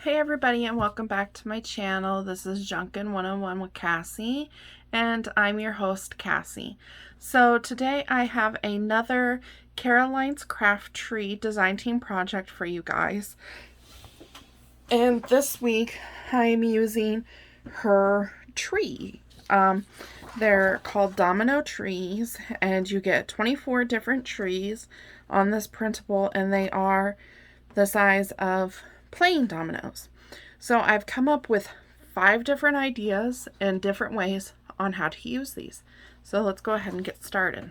Hey everybody, and welcome back to my channel. This is Junkin 101 with Cassie, and I'm your host, Cassie. So today I have another Caroline's Craft Tree design team project for you guys. And this week I'm using her tree. They're called Domino trees, and you get 24 different trees on this printable, and they are the size of playing dominoes. So I've come up with 5 different ideas and different ways on how to use these. So let's go ahead and get started.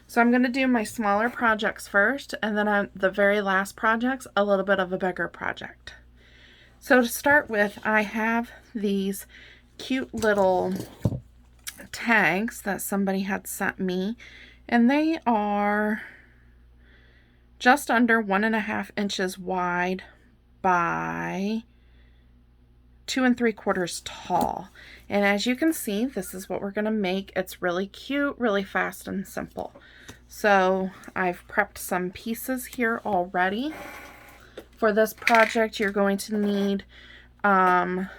So I'm going to do my smaller projects first, and then on the very last projects, a little bit of a bigger project. So to start with, I have these cute little tags that somebody had sent me, and they are just under 1.5 inches wide by 2 3/4 tall. And as you can see, this is what we're going to make. It's really cute, really fast and simple. So I've prepped some pieces here already. For this project, you're going to need a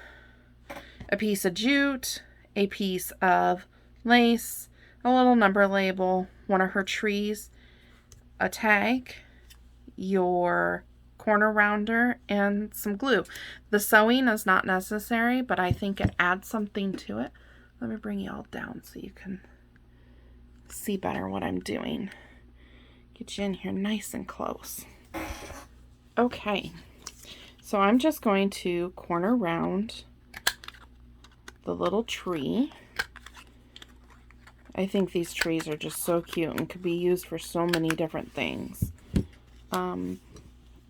piece of jute, a piece of lace, a little number label, one of her trees, a tag, your corner rounder, and some glue. The sewing is not necessary, but I think it adds something to it. Let me bring you all down so you can see better what I'm doing. Get you in here nice and close. Okay, so I'm just going to corner round the little tree. I think these trees are just so cute and could be used for so many different things.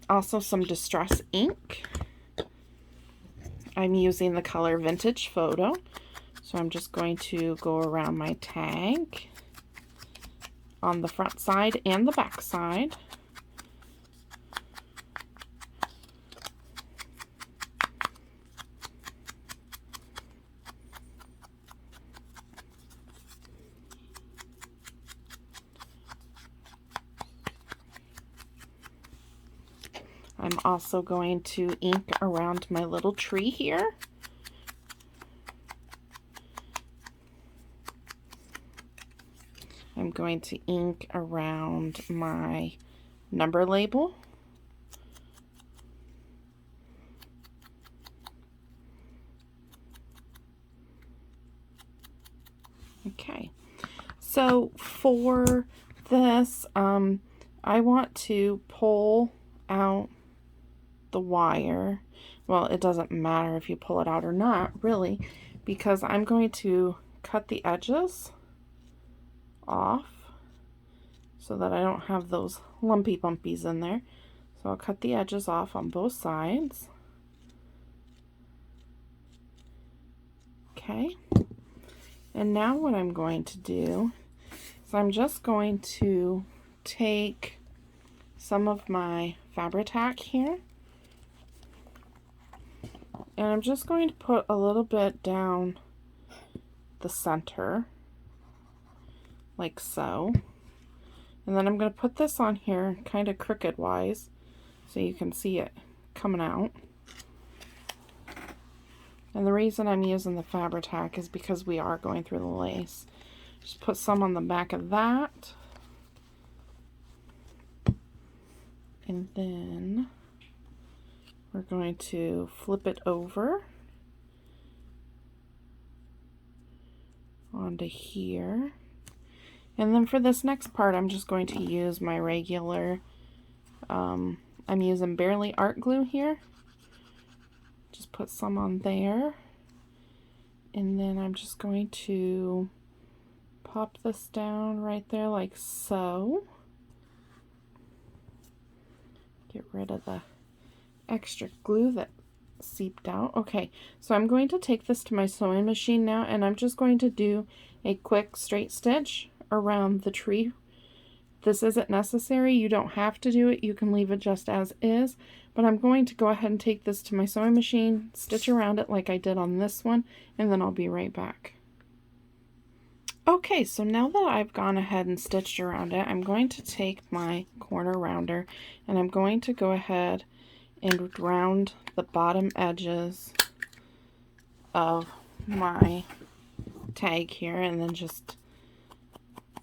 Also some distress ink. I'm using the color Vintage Photo. So I'm just going to go around my tag on the front side and the back side. I'm also going to ink around my little tree here. I'm going to ink around my number label. Okay, so for this, I want to pull out the wire. Well, it doesn't matter if you pull it out or not, really, because I'm going to cut the edges off so that I don't have those lumpy bumpies in there. So I'll cut the edges off on both sides. Okay, and now what I'm going to do is I'm just going to take some of my Fabri-Tac here, and I'm just going to put a little bit down the center, like so. And then I'm going to put this on here kind of crooked wise so you can see it coming out. And the reason I'm using the Fabri-Tac is because we are going through the lace. Just put some on the back of that. And then we're going to flip it over onto here. And then for this next part, I'm just going to use my regular, I'm using Barely Art Glue here. Just put some on there. And then I'm just going to pop this down right there like so. Get rid of the extra glue that seeped out. Okay, so I'm going to take this to my sewing machine now, and I'm just going to do a quick straight stitch around the tree. This isn't necessary. You don't have to do it. You can leave it just as is, but I'm going to go ahead and take this to my sewing machine, stitch around it like I did on this one, and then I'll be right back. Okay, so now that I've gone ahead and stitched around it, I'm going to take my corner rounder and I'm going to go ahead and round the bottom edges of my tag here, and then just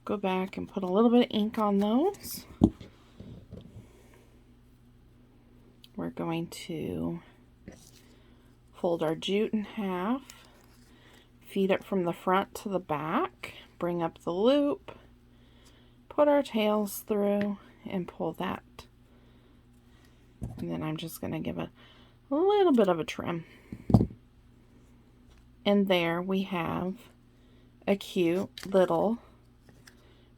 go back and put a little bit of ink on those. We're going to fold our jute in half, feed it from the front to the back, bring up the loop, put our tails through, and pull that. And then I'm just going to give it a little bit of a trim. And there we have a cute little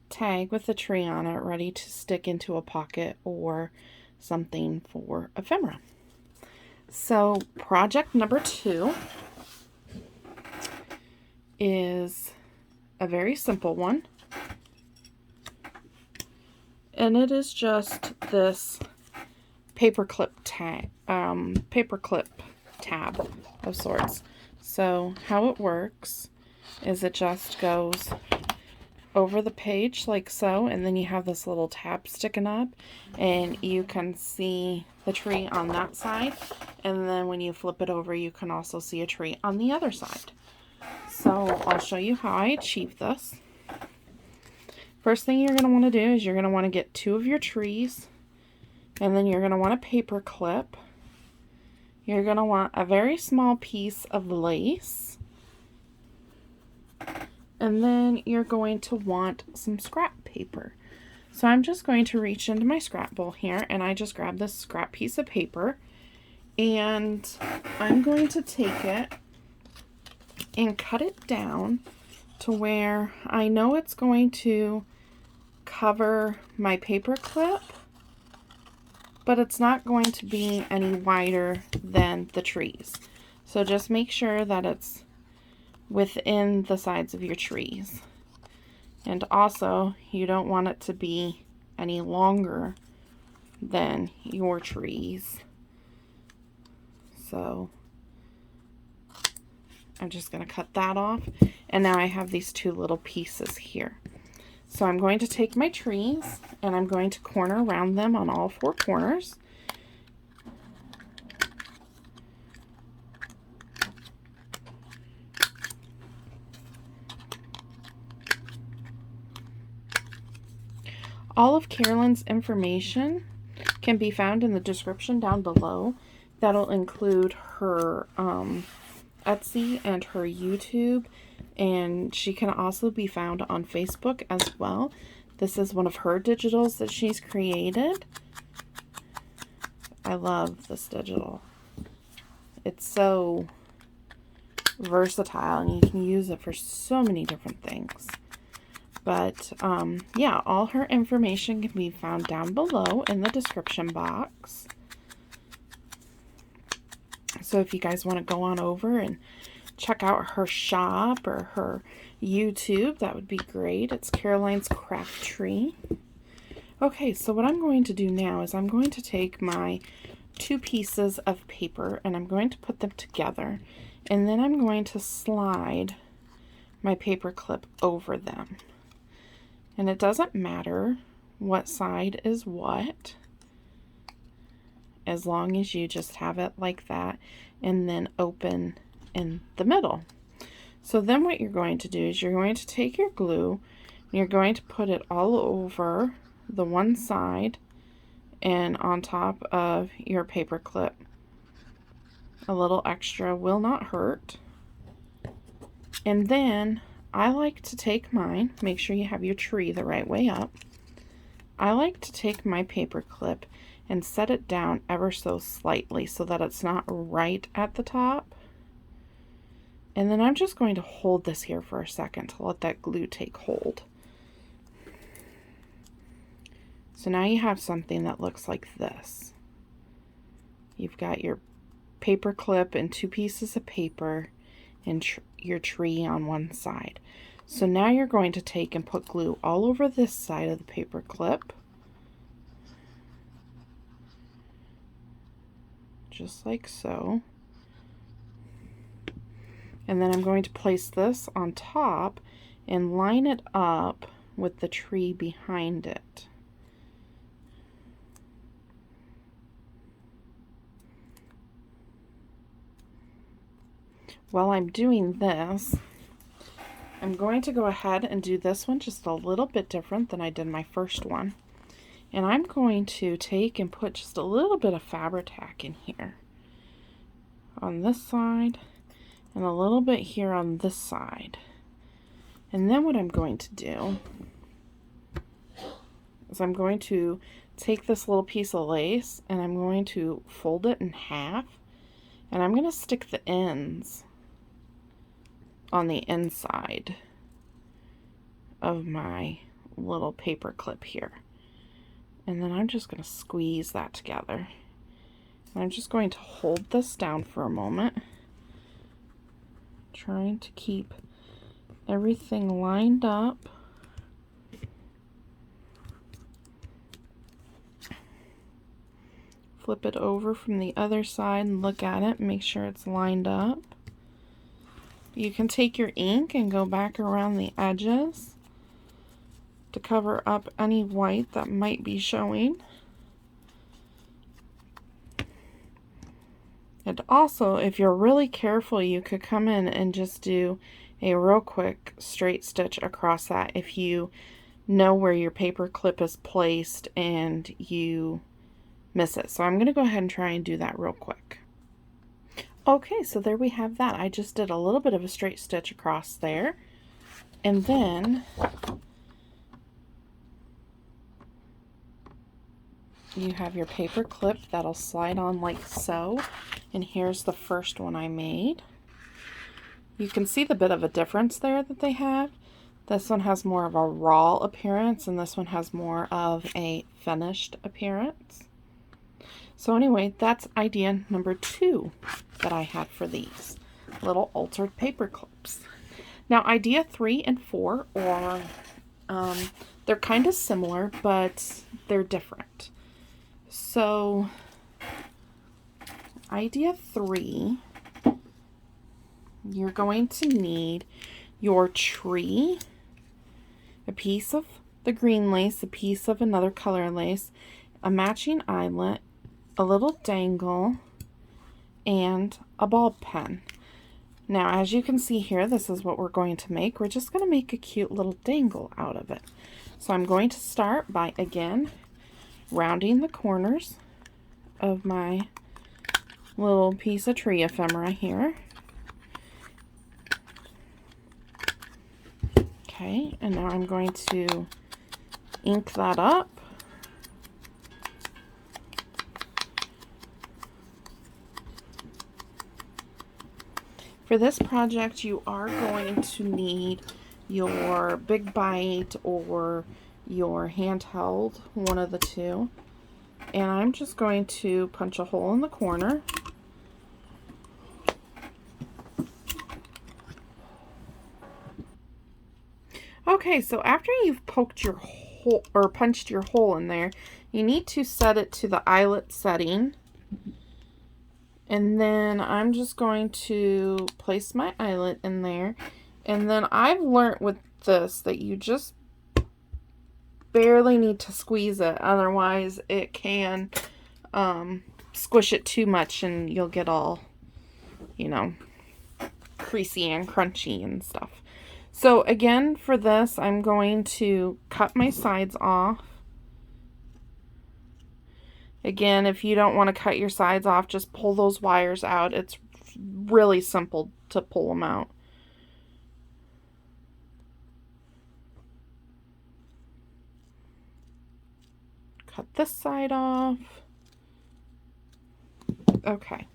tag with a tree on it, ready to stick into a pocket or something for ephemera. So project number 2 is a very simple one, and it is just this paperclip tab of sorts. So how it works is it just goes over the page like so, and then you have this little tab sticking up, and you can see the tree on that side, and then when you flip it over you can also see a tree on the other side. So I'll show you how I achieve this. First thing you're going to want to do is you're going to want to get 2 of your trees, and then you're going to want a paper clip. You're going to want a very small piece of lace, and then you're going to want some scrap paper. So I'm just going to reach into my scrap bowl here, and I just grab this scrap piece of paper, and I'm going to take it and cut it down to where I know it's going to cover my paper clip, but it's not going to be any wider than the trees. So just make sure that it's within the sides of your trees. And also, you don't want it to be any longer than your trees. So I'm just going to cut that off, and now I have these 2 little pieces here. So I'm going to take my trees and I'm going to corner around them on all 4 corners. All of Carolyn's information can be found in the description down below. That'll include her Etsy and her YouTube, and she can also be found on Facebook as well. This is one of her digitals that she's created. I love this digital. It's so versatile and you can use it for so many different things. But yeah, all her information can be found down below in the description box. So if you guys want to go on over and check out her shop or her YouTube, that would be great. It's Caroline's Craft Tree. Okay, so what I'm going to do now is I'm going to take my 2 pieces of paper and I'm going to put them together, and then I'm going to slide my paper clip over them. And it doesn't matter what side is what, as long as you just have it like that and then open in the middle. So then what you're going to do is you're going to take your glue and you're going to put it all over the one side and on top of your paper clip. A little extra will not hurt. And then I like to take mine, make sure you have your tree the right way up. I like to take my paper clip and set it down ever so slightly so that it's not right at the top. And then I'm just going to hold this here for a second to let that glue take hold. So now you have something that looks like this. You've got your paper clip and 2 pieces of paper and your tree on one side. So now you're going to take and put glue all over this side of the paper clip. Just like so. And then I'm going to place this on top and line it up with the tree behind it. while I'm doing this, I'm going to go ahead and do this one just a little bit different than I did my first one. And I'm going to take and put just a little bit of Fabri-Tac in here on this side and a little bit here on this side. And then what I'm going to do is I'm going to take this little piece of lace and I'm going to fold it in half, and I'm going to stick the ends on the inside of my little paper clip here. And then I'm just going to squeeze that together. And I'm just going to hold this down for a moment, trying to keep everything lined up. Flip it over from the other side and look at it and make sure it's lined up. You can take your ink and go back around the edges to cover up any white that might be showing. And also, if you're really careful, you could come in and just do a real quick straight stitch across that if you know where your paper clip is placed and you miss it. So I'm going to go ahead and try and do that real quick. Okay, so there we have that. I just did a little bit of a straight stitch across there, and then you have your paper clip that'll slide on like so, and here's the first one I made. You can see the bit of a difference there that they have. This one has more of a raw appearance, and this one has more of a finished appearance. So anyway, that's idea number 2 that I had for these little altered paper clips. Now idea 3 and 4 are, they're kind of similar, but they're different. So idea 3, you're going to need your tree, a piece of the green lace, a piece of another color lace, a matching eyelet, a little dangle, and a ball pen. Now, as you can see here, this is what we're going to make. We're just going to make a cute little dangle out of it. So I'm going to start by, again, rounding the corners of my little piece of tree ephemera here. Okay, and now I'm going to ink that up. For this project, you are going to need your Big Bite or your handheld, one of the two. And I'm just going to punch a hole in the corner. Okay, so after you've poked your hole or punched your hole in there, you need to set it to the eyelet setting. And then I'm just going to place my eyelet in there. And then I've learned with this that you just barely need to squeeze it. Otherwise, it can squish it too much and you'll get all, you know, creasy and crunchy and stuff. So again, for this, I'm going to cut my sides off. Again, if you don't want to cut your sides off, just pull those wires out. It's really simple to pull them out. Cut this side off. Okay.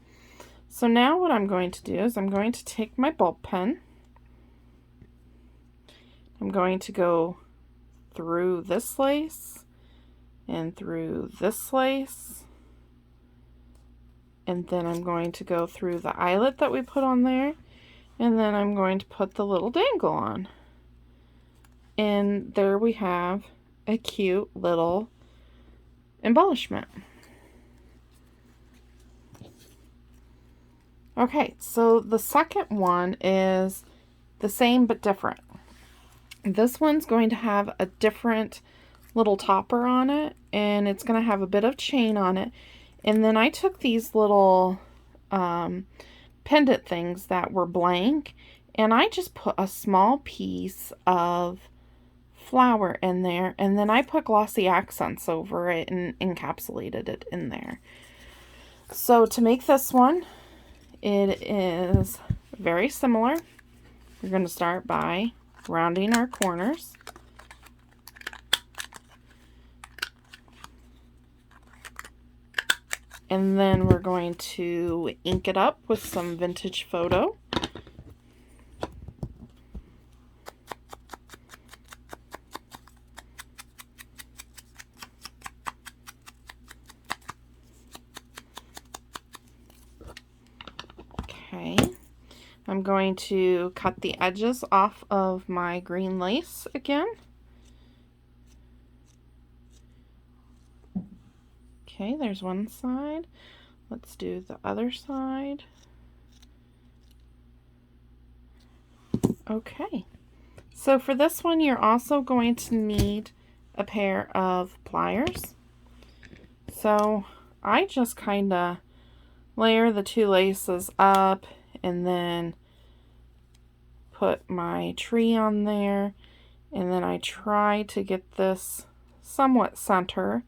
So now what I'm going to do is I'm going to take my ball pen. I'm going to go through this lace and through this lace, and then I'm going to go through the eyelet that we put on there, and then I'm going to put the little dangle on. And there we have a cute little embellishment. Okay, so the second one is the same but different. This one's going to have a different little topper on it, and it's going to have a bit of chain on it. And then I took these little pendant things that were blank, and I just put a small piece of flower in there, and then I put glossy accents over it and encapsulated it in there. So to make this one, it is very similar. We're going to start by rounding our corners. And then we're going to ink it up with some vintage photo. Okay, I'm going to cut the edges off of my green lace again. Okay, there's one side. Let's do the other side. Okay, so for this one, you're also going to need a pair of pliers. So I just kind of layer the two laces up and then put my tree on there, and then I try to get this somewhat center,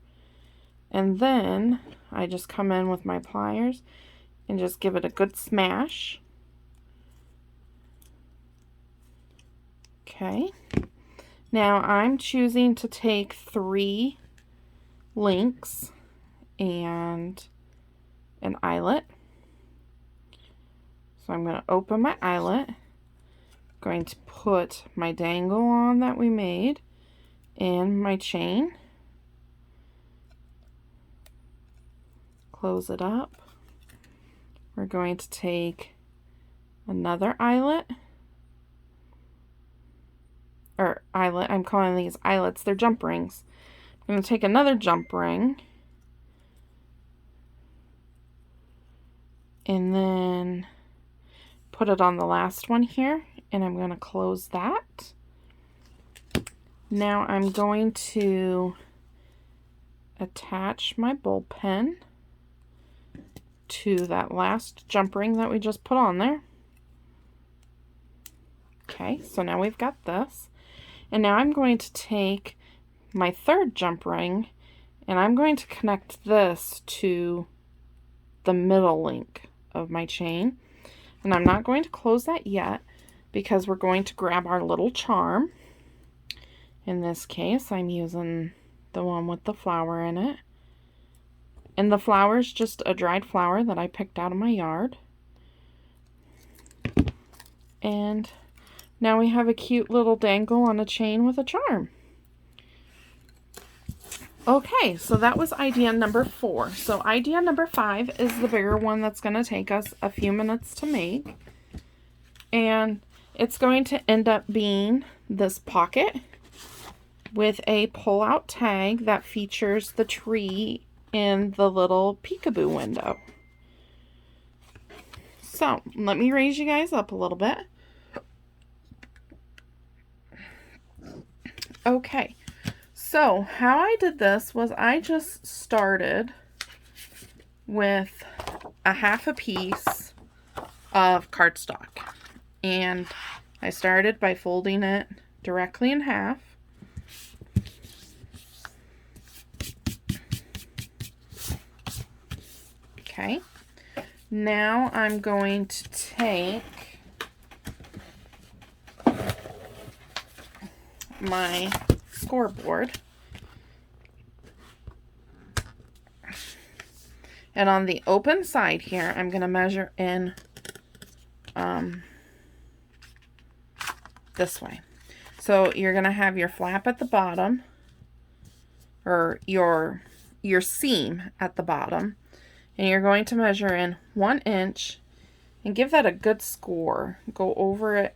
and then I just come in with my pliers and just give it a good smash. Okay, now I'm choosing to take 3 links and an eyelet. So I'm going to open my eyelet, going to put my dangle on that we made in my chain, close it up. We're going to take another eyelet, I'm calling these eyelets, they're jump rings. I'm going to take another jump ring and then put it on the last one here, and I'm going to close that. Now I'm going to attach my bulb pen to that last jump ring that we just put on there. Okay, so now we've got this. And now I'm going to take my third jump ring and I'm going to connect this to the middle link of my chain. And I'm not going to close that yet because we're going to grab our little charm. In this case, I'm using the one with the flower in it. And the flower is just a dried flower that I picked out of my yard. And now we have a cute little dangle on a chain with a charm. Okay, so that was idea number 4. So idea number 5 is the bigger one that's going to take us a few minutes to make. And it's going to end up being this pocket with a pull-out tag that features the tree in the little peekaboo window. So let me raise you guys up a little bit. Okay, so how I did this was I just started with a half a piece of cardstock, and I started by folding it directly in half. Okay, now I'm going to take my scoreboard, and on the open side here I'm going to measure in this way. So you're going to have your flap at the bottom, or your seam at the bottom, and you're going to measure in 1 inch and give that a good score. Go over it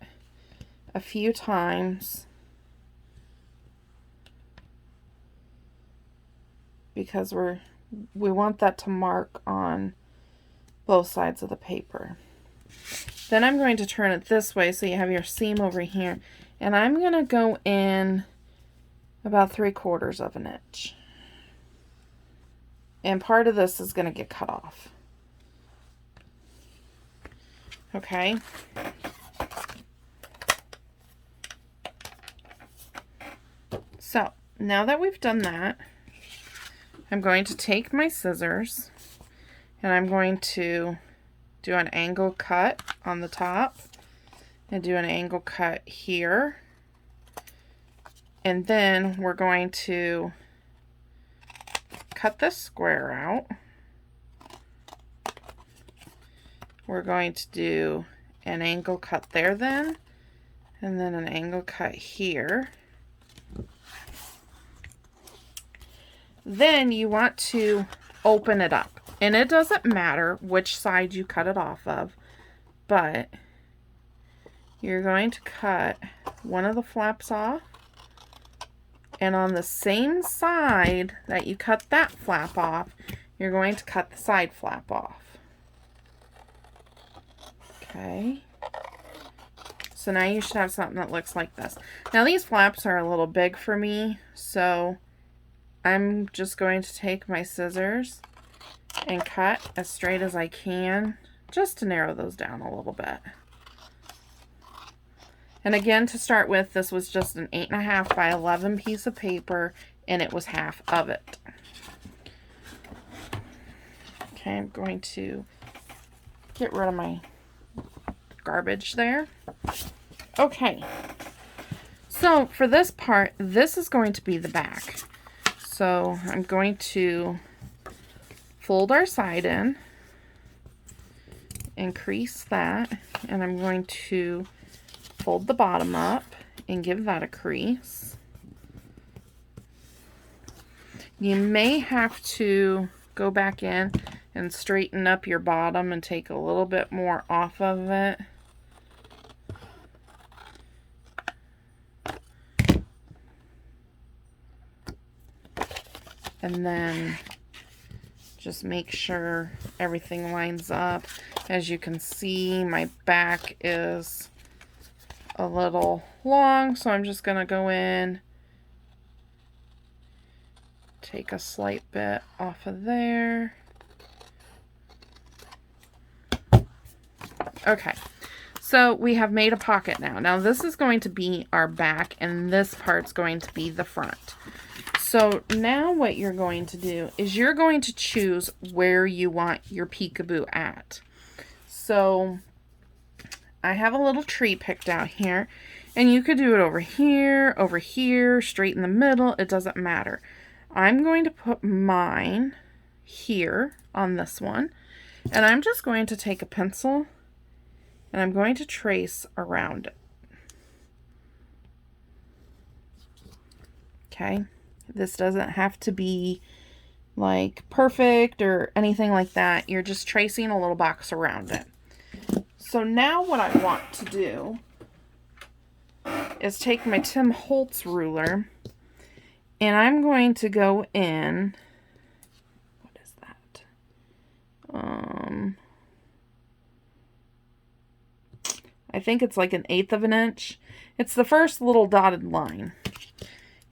a few times because we want that to mark on both sides of the paper. Then I'm going to turn it this way so you have your seam over here, and I'm going to go in about 3/4 of an inch. And part of this is going to get cut off. Okay. So now that we've done that, I'm going to take my scissors and I'm going to do an angle cut on the top and do an angle cut here. And then we're going to cut this square out. We're going to do an angle cut there then, and then an angle cut here. Then you want to open it up. And it doesn't matter which side you cut it off of, but you're going to cut one of the flaps off. And on the same side that you cut that flap off, you're going to cut the side flap off. Okay. So now you should have something that looks like this. Now these flaps are a little big for me, so I'm just going to take my scissors and cut as straight as I can, just to narrow those down a little bit. And again, to start with, this was just an 8.5 by 11 piece of paper, and it was half of it. Okay, I'm going to get rid of my garbage there. Okay, so for this part, this is going to be the back. So I'm going to fold our side in, increase that, and I'm going to fold the bottom up and give that a crease. You may have to go back in and straighten up your bottom and take a little bit more off of it. And then just make sure everything lines up. As you can see, my back is a little long, so I'm just going to go in, take a slight bit off of there. Okay, so we have made a pocket now. Now this is going to be our back, and this part's going to be the front. So now what you're going to do is you're going to choose where you want your peekaboo at. So I have a little tree picked out here, and you could do it over here, straight in the middle. It doesn't matter. I'm going to put mine here on this one, and I'm just going to take a pencil and I'm going to trace around it. Okay, this doesn't have to be like perfect or anything like that. You're just tracing a little box around it. So now what I want to do is take my Tim Holtz ruler, and I'm going to go in, what is that? I think it's like 1/8 of an inch. It's the first little dotted line.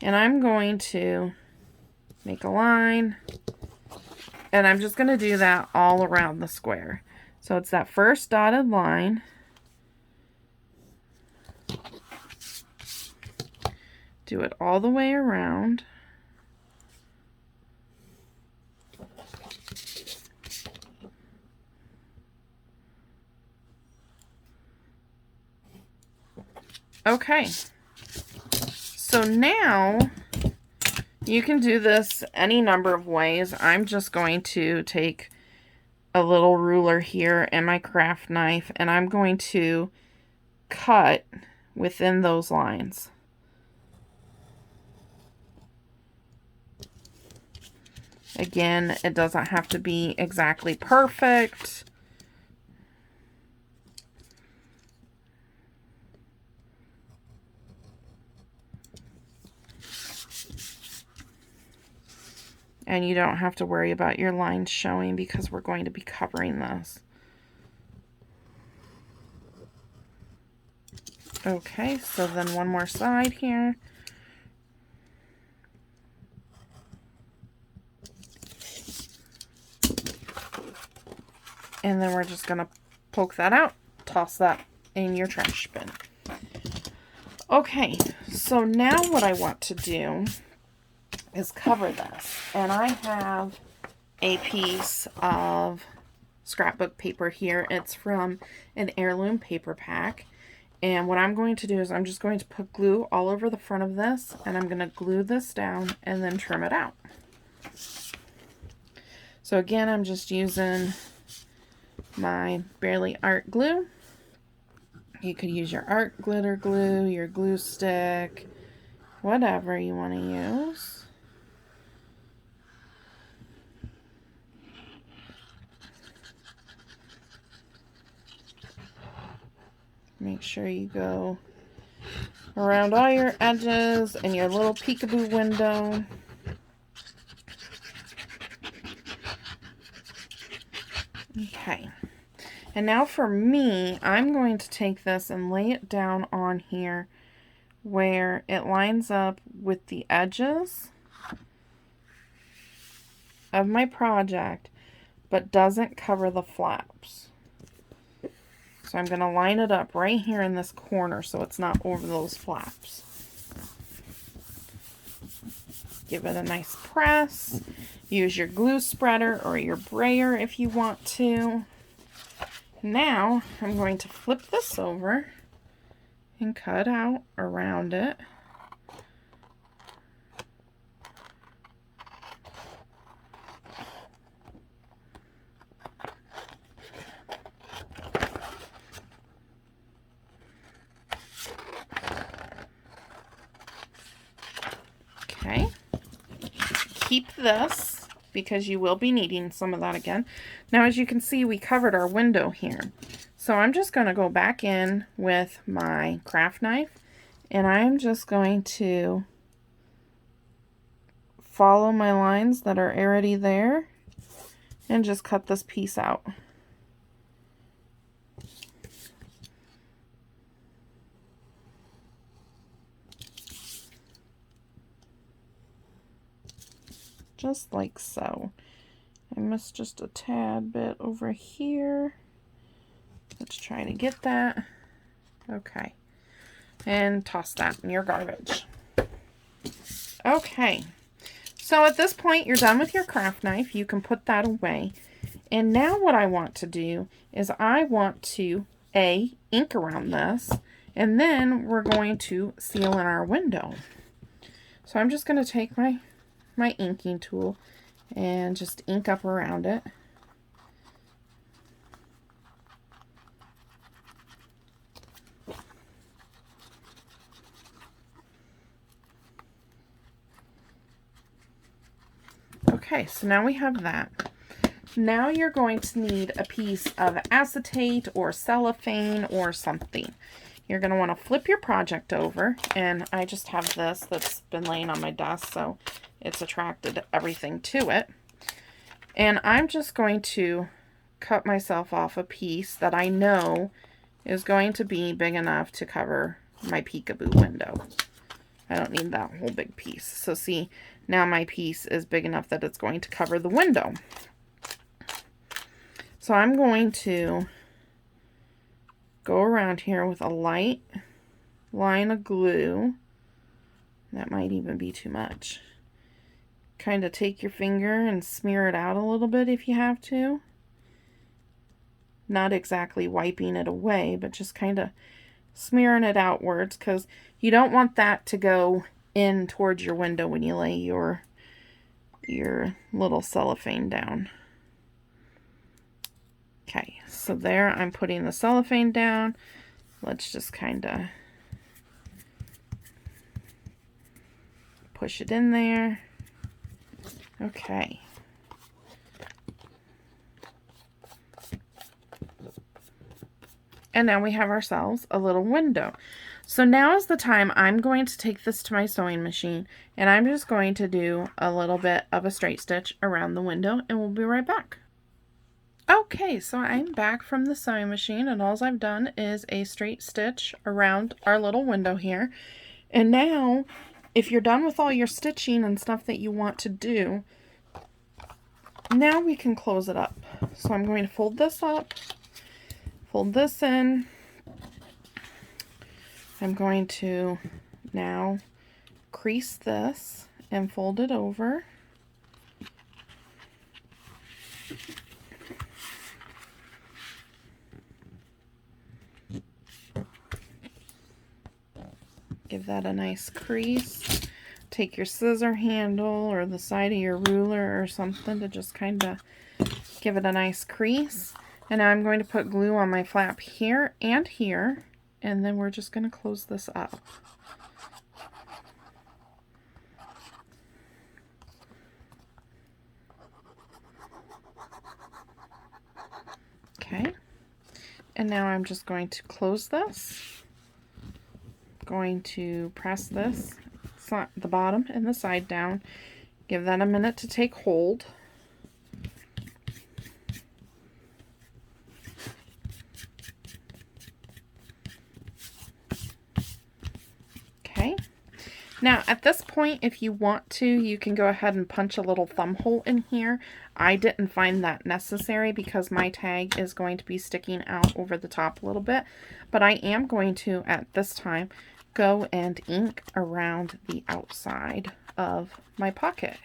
And I'm going to make a line, and I'm just going to do that all around the square. So it's that first dotted line. Do it all the way around. Okay. So now you can do this any number of ways. I'm just going to take a little ruler here and my craft knife, and I'm going to cut within those lines. Again, it doesn't have to be exactly perfect. And you don't have to worry about your lines showing because we're going to be covering this. Okay, so then one more side here. And then we're just going to poke that out, toss that in your trash bin. Okay, so now what I want to do is cover this. And I have a piece of scrapbook paper here. It's from an heirloom paper pack. And what I'm going to do is I'm just going to put glue all over the front of this, and I'm going to glue this down and then trim it out. So again, I'm just using my Barely Art glue. You could use your art glitter glue, your glue stick, whatever you want to use. Make sure you go around all your edges and your little peekaboo window. Okay. And now for me, I'm going to take this and lay it down on here where it lines up with the edges of my project, but doesn't cover the flaps. So I'm going to line it up right here in this corner so it's not over those flaps. Give it a nice press. Use your glue spreader or your brayer if you want to. Now I'm going to flip this over and cut out around it. Okay, keep this because you will be needing some of that again. Now, as you can see, we covered our window here. So I'm just going to go back in with my craft knife, and I'm just going to follow my lines that are already there and just cut this piece out. Just like so. I missed just a tad bit over here. Let's try to get that. Okay. And toss that in your garbage. Okay. So at this point, you're done with your craft knife. You can put that away. And now what I want to do is I want to, ink around this, and then we're going to seal in our window. So I'm just going to take my inking tool and just ink up around it. Okay, so now we have that. Now you're going to need a piece of acetate or cellophane or something. You're going to want to flip your project over, and I just have this that's been laying on my desk, so it's attracted everything to it. And I'm just going to cut myself off a piece that I know is going to be big enough to cover my peekaboo window. I don't need that whole big piece. So see, now my piece is big enough that it's going to cover the window. So I'm going to go around here with a light line of glue. That might even be too much. Kind of take your finger and smear it out a little bit if you have to. Not exactly wiping it away, but just kind of smearing it outwards, because you don't want that to go in towards your window when you lay your little cellophane down. Okay, so there I'm putting the cellophane down. Let's just kind of push it in there. Okay. And now we have ourselves a little window. So now is the time I'm going to take this to my sewing machine, and I'm just going to do a little bit of a straight stitch around the window, and we'll be right back. Okay, so I'm back from the sewing machine, and all I've done is a straight stitch around our little window here. And now, if you're done with all your stitching and stuff that you want to do, now we can close it up. So I'm going to fold this up, Fold this in. I'm going to now crease this and fold it over. Give that a nice crease. Take your scissor handle or the side of your ruler or something to just kind of give it a nice crease. And now I'm going to put glue on my flap here and here, and then we're just going to close this up. Okay, and now I'm just going to close this. Going to press this, the bottom and the side down. Give that a minute to take hold. Okay. Now at this point, if you want to, you can go ahead and punch a little thumb hole in here. I didn't find that necessary because my tag is going to be sticking out over the top a little bit, but I am going to, at this time, go and ink around the outside of my pocket.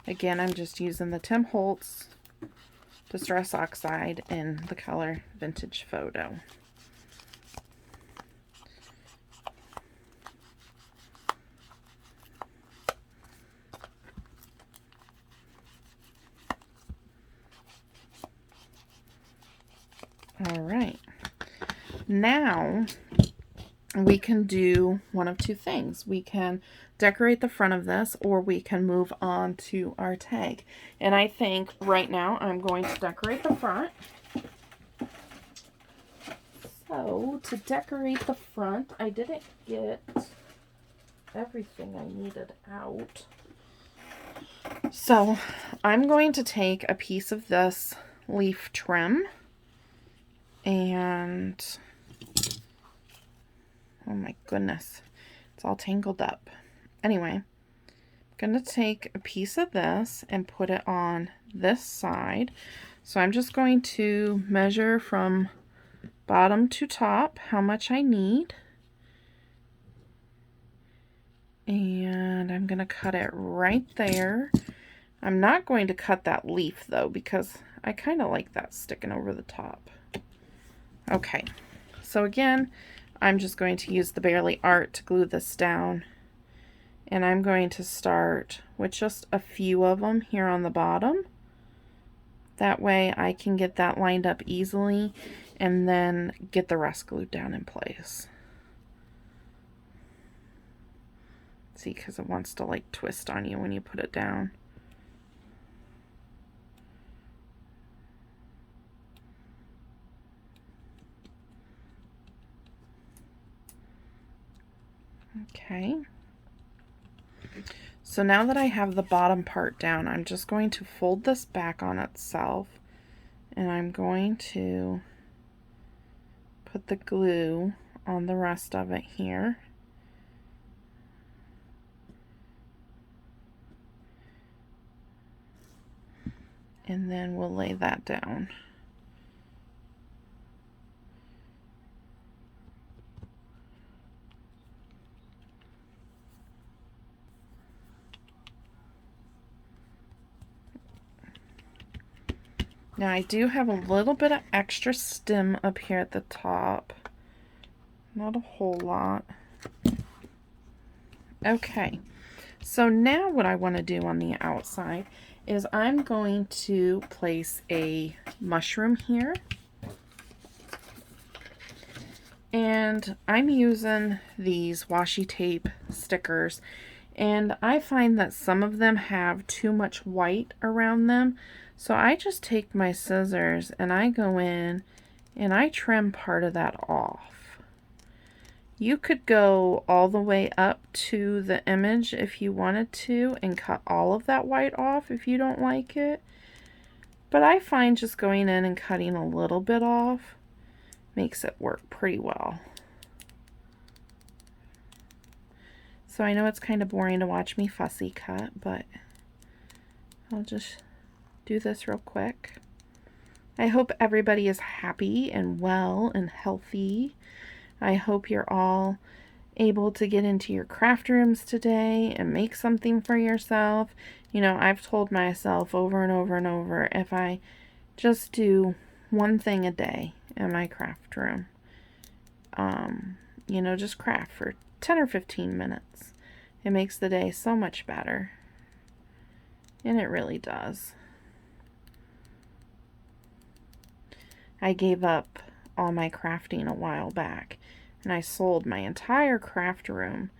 Again, I'm just using the Tim Holtz Distress Oxide in the color Vintage Photo. All right, now we can do one of two things. We can decorate the front of this, or we can move on to our tag. And I think right now I'm going to decorate the front. So to decorate the front, I didn't get everything I needed out. So I'm going to take a piece of this leaf trim and oh my goodness, it's all tangled up. Anyway, I'm going to take a piece of this and put it on this side. So I'm just going to measure from bottom to top how much I need. And I'm going to cut it right there. I'm not going to cut that leaf though, because I kind of like that sticking over the top. Okay, so again, I'm just going to use the Barely Art to glue this down. And I'm going to start with just a few of them here on the bottom. That way I can get that lined up easily and then get the rest glued down in place. See, because it wants to like twist on you when you put it down. Okay. So now that I have the bottom part down, I'm just going to fold this back on itself, and I'm going to put the glue on the rest of it here. And then we'll lay that down. Now I do have a little bit of extra stem up here at the top. Not a whole lot. Okay, so now what I want to do on the outside is I'm going to place a mushroom here. And I'm using these washi tape stickers, and I find that some of them have too much white around them. So I just take my scissors and I go in and I trim part of that off. You could go all the way up to the image if you wanted to and cut all of that white off if you don't like it. But I find just going in and cutting a little bit off makes it work pretty well. So I know it's kind of boring to watch me fussy cut, but I'll just do this real quick. I hope everybody is happy and well and healthy. I hope you're all able to get into your craft rooms today and make something for yourself. You know, I've told myself over and over and over, if I just do one thing a day in my craft room, you know, just craft for 10 or 15 minutes, it makes the day so much better. And it really does. I gave up all my crafting a while back, and I sold my entire craft room,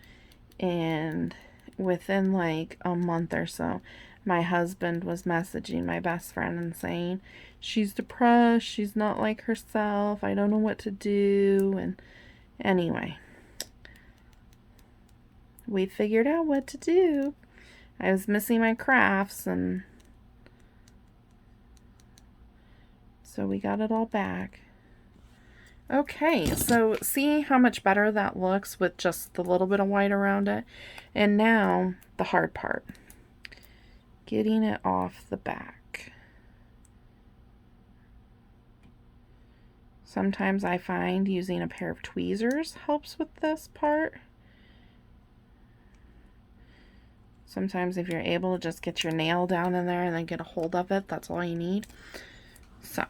and within like a month or so, my husband was messaging my best friend and saying, she's depressed, she's not like herself, I don't know what to do. And anyway, we figured out what to do. I was missing my crafts, and so we got it all back. Okay, so see how much better that looks with just the little bit of white around it? And now the hard part, getting it off the back. Sometimes I find using a pair of tweezers helps with this part. Sometimes if you're able to just get your nail down in there and then get a hold of it, that's all you need. So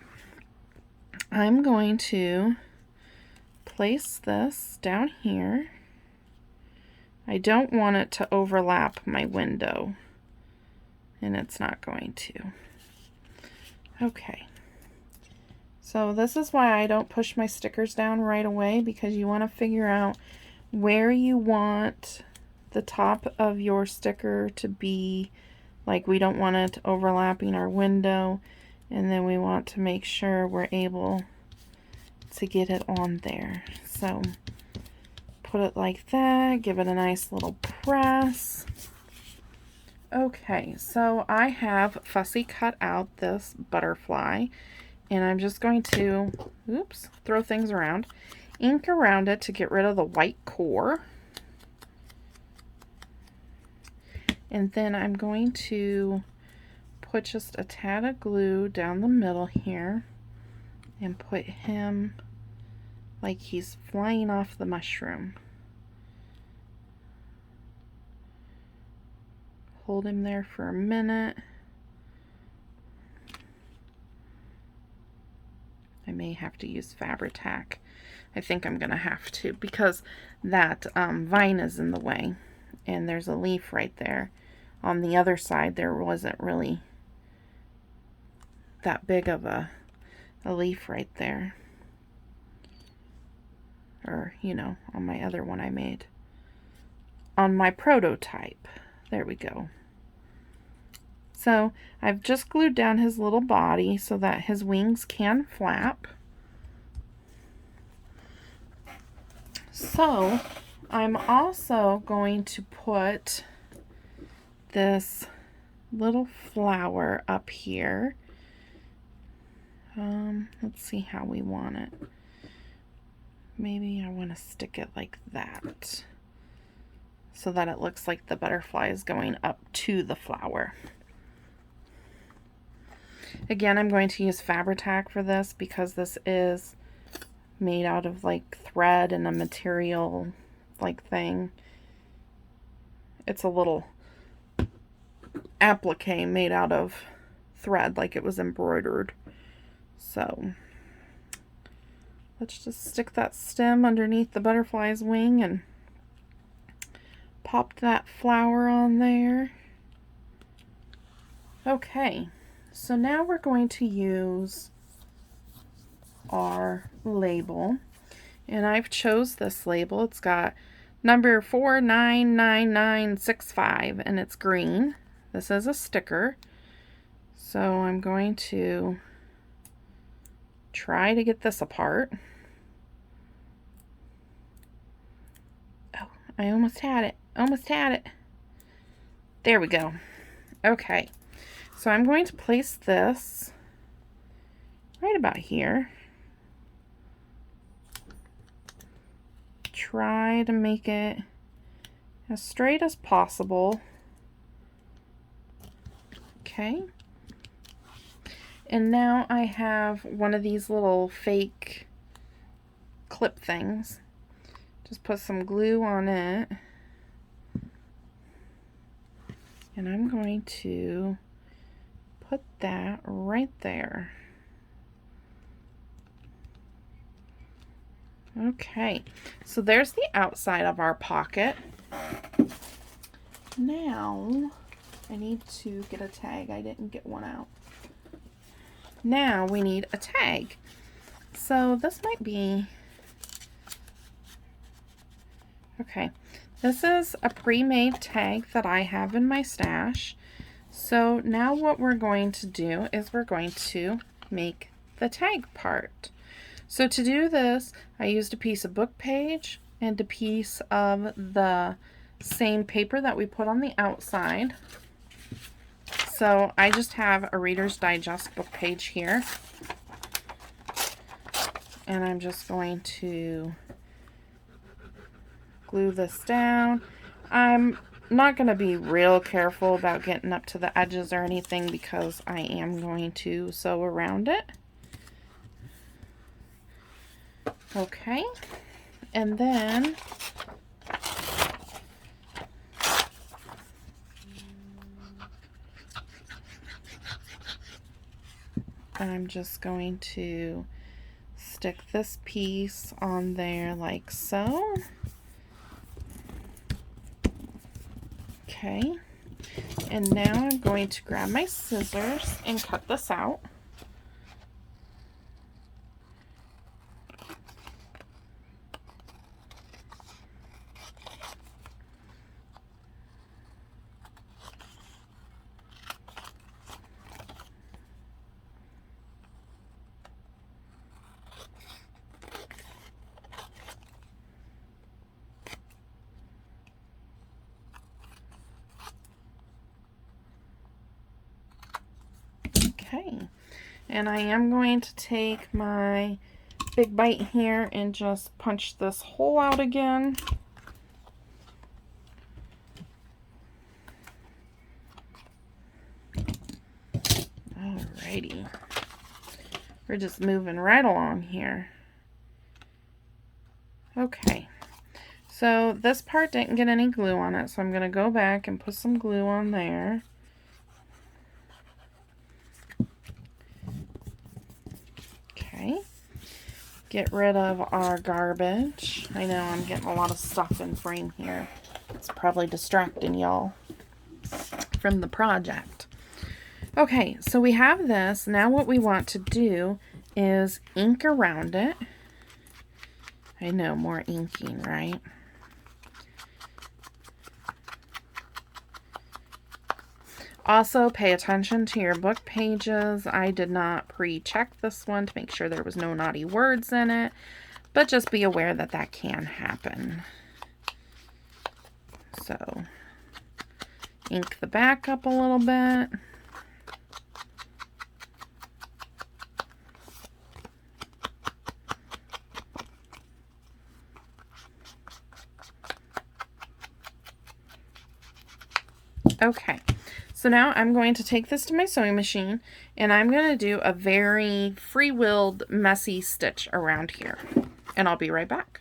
I'm going to place this down here. I don't want it to overlap my window, and it's not going to. Okay, so this is why I don't push my stickers down right away, because you want to figure out where you want the top of your sticker to be. Like, we don't want it overlapping our window, and then we want to make sure we're able to get it on there. So put it like that, give it a nice little press. Okay, so I have fussy cut out this butterfly, and I'm just going to, oops, throw things around, ink around it to get rid of the white core. And then I'm going to put just a tad of glue down the middle here and put him like he's flying off the mushroom. Hold him there for a minute. I may have to use Fabri-Tac. I think I'm gonna have to, because that vine is in the way, and there's a leaf right there. On the other side, there wasn't really that big of a leaf right there. Or, you know, on my other one I made. On my prototype. There we go. So I've just glued down his little body so that his wings can flap. So I'm also going to put this little flower up here. Let's see how we want it. Maybe I want to stick it like that, so that it looks like the butterfly is going up to the flower. Again, I'm going to use Fabri-Tac for this, because this is made out of like thread and a material like thing. It's a little applique made out of thread, like it was embroidered. So let's just stick that stem underneath the butterfly's wing and pop that flower on there. Okay, so now we're going to use our label, and I've chose this label. It's got number 499965, and it's green. This is a sticker, so I'm going to try to get this apart. Oh, I almost had it. Almost had it. There we go. Okay, so I'm going to place this right about here. Try to make it as straight as possible. Okay. And now I have one of these little fake clip things. Just put some glue on it. And I'm going to put that right there. Okay, so there's the outside of our pocket. Now, I need to get a tag. I didn't get one out. Now we need a tag. So this might be, okay, this is a pre-made tag that I have in my stash. So now what we're going to do is we're going to make the tag part. So to do this, I used a piece of book page and a piece of the same paper that we put on the outside. So I just have a Reader's Digest book page here. And I'm just going to glue this down. I'm not going to be real careful about getting up to the edges or anything because I am going to sew around it. Okay, and then I'm just going to stick this piece on there like so. Okay, and now I'm going to grab my scissors and cut this out. Okay, and I am going to take my big bite here and just punch this hole out again. Alrighty, we're just moving right along here. Okay, so this part didn't get any glue on it, so I'm going to go back and put some glue on there. Okay, get rid of our garbage. I know I'm getting a lot of stuff in frame here. It's probably distracting y'all from the project. Okay, so we have this. Now what we want to do is ink around it. I know, more inking, right? Also, pay attention to your book pages. I did not pre-check this one to make sure there was no naughty words in it, but just be aware that that can happen. So, ink the back up a little bit. Okay, so now I'm going to take this to my sewing machine and I'm going to do a very free-willed, messy stitch around here. And I'll be right back.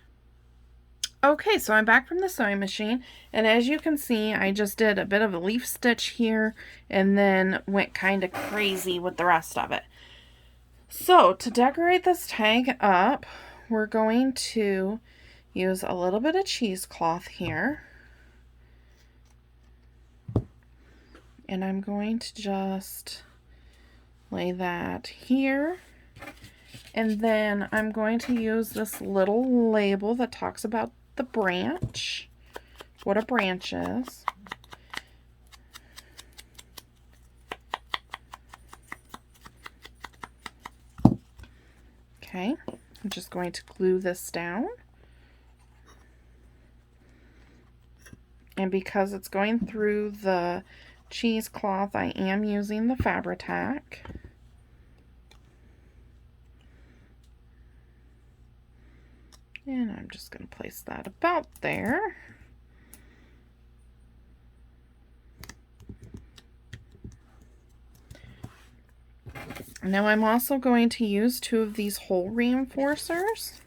Okay, so I'm back from the sewing machine, and as you can see, I just did a bit of a leaf stitch here and then went kind of crazy with the rest of it. So to decorate this tag up, we're going to use a little bit of cheesecloth here. And I'm going to just lay that here. And then I'm going to use this little label that talks about the branch, what a branch is. Okay, I'm just going to glue this down. And because it's going through the cheesecloth, I am using the Fabri-Tac. And I'm just going to place that about there. Now I'm also going to use 2 of these hole reinforcers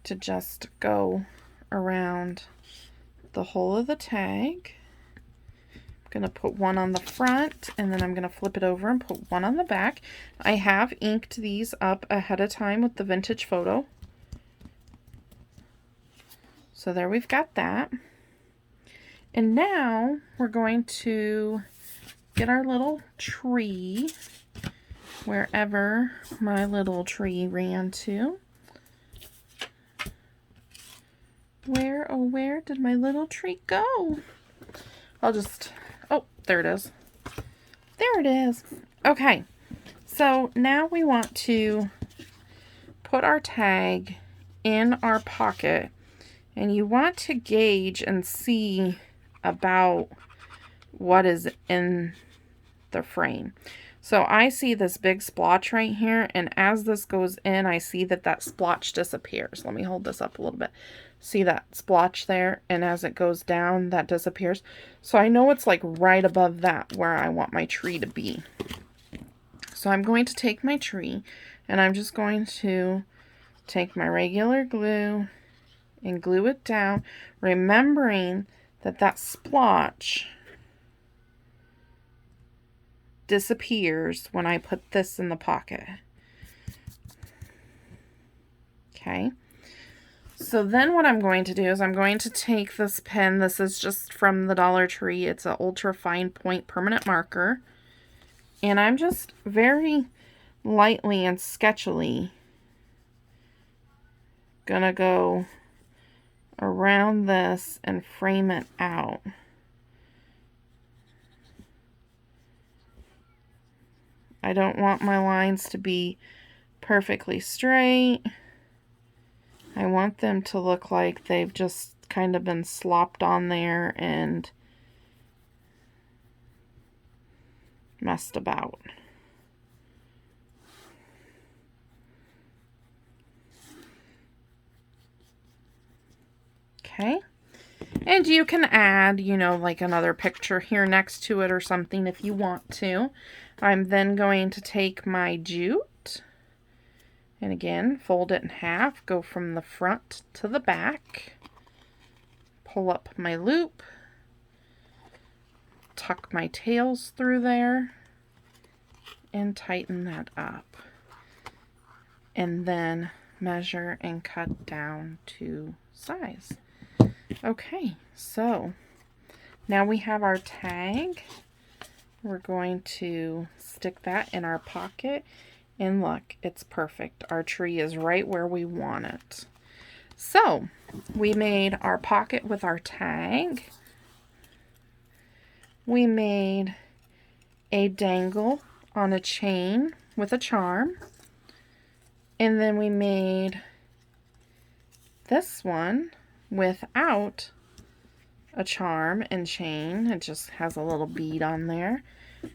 to just go around the hole of the tag. I'm going to put one on the front, and then I'm going to flip it over and put one on the back. I have inked these up ahead of time with the vintage photo. So there we've got that. And now we're going to get our little tree wherever my little tree ran to. Where, oh, where did my little tree go? I'll just, oh, there it is. There it is. Okay, so now we want to put our tag in our pocket, and you want to gauge and see about what is in the frame. So I see this big splotch right here, and as this goes in, I see that that splotch disappears. Let me hold this up a little bit. See that splotch there? And as it goes down, that disappears. So I know it's like right above that where I want my tree to be. So I'm going to take my tree, and I'm just going to take my regular glue and glue it down, remembering that that splotch disappears when I put this in the pocket. Okay. So then what I'm going to do is I'm going to take this pen. This is just from the Dollar Tree. It's an ultra fine point permanent marker. And I'm just very lightly and sketchily gonna go around this and frame it out. I don't want my lines to be perfectly straight. I want them to look like they've just kind of been slopped on there and messed about. Okay. And you can add, you know, like another picture here next to it or something if you want to. I'm then going to take my jute and again, fold it in half, go from the front to the back, pull up my loop, tuck my tails through there, and tighten that up. And then measure and cut down to size. Okay, so now we have our tag. We're going to stick that in our pocket, and look, it's perfect. Our tree is right where we want it. So we made our pocket with our tag. We made a dangle on a chain with a charm, and then we made this one without a charm and chain. It just has a little bead on there.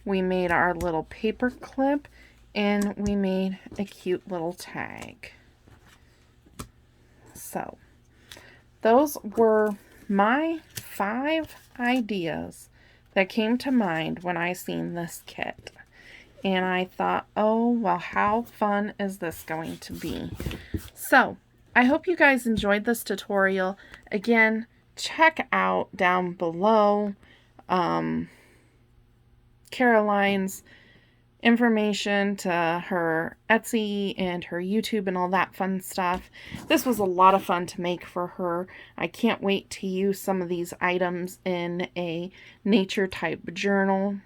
We made our little paper clip, and we made a cute little tag. So those were my 5 ideas that came to mind when I seen this kit. And I thought, oh, well, how fun is this going to be? So I hope you guys enjoyed this tutorial. Again, check out down below Caroline's information to her Etsy and her YouTube and all that fun stuff. This was a lot of fun to make for her. I can't wait to use some of these items in a nature type journal.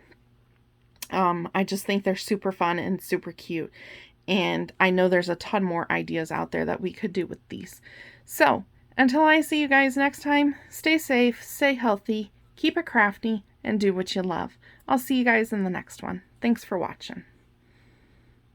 I just think they're super fun and super cute. And I know there's a ton more ideas out there that we could do with these. So, until I see you guys next time, stay safe, stay healthy, keep it crafty, and do what you love. I'll see you guys in the next one. Thanks for watching.